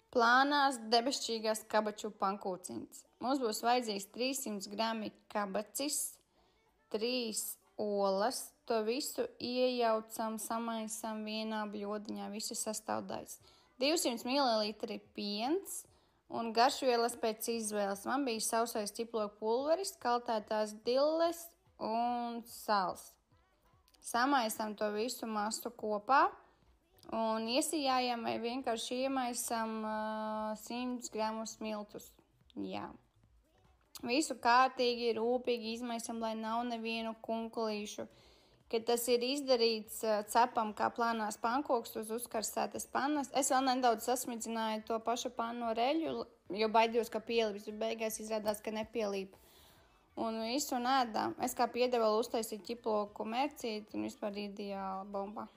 Plānās debesšķīgās kabaču pankūciņas. Mums būs vajadzīgs 300 grami kabacis, 3 olas. To visu iejaucam, samaisam vienā bļodiņā, visu sastāvdaļas. 200 ml piens un garšvielas pēc izvēles. Man bija sausais ķiploku pulveris, kaltētās dilles un sāls. Samaisam to visu masu kopā un iesijājam vai vienkārši iemaisam 100 gramus miltus. Jā. Visu kārtīgi, rūpīgi izmaisam, lai nav nevienu kunkulīšu. Kad tas ir izdarīts, cepam kā plānās pankoks uz uzkarsētas pannas. Es vēl nedaudz sasmidzināju to pašu pannu ar eļu, jo baidījos, ka pielīps, bet beigās izrādās, ka nepielīp. Un visu ēdām. Es kā piedevalu uztaisīju ķiploku mērcīti un vispār ideāla bomba.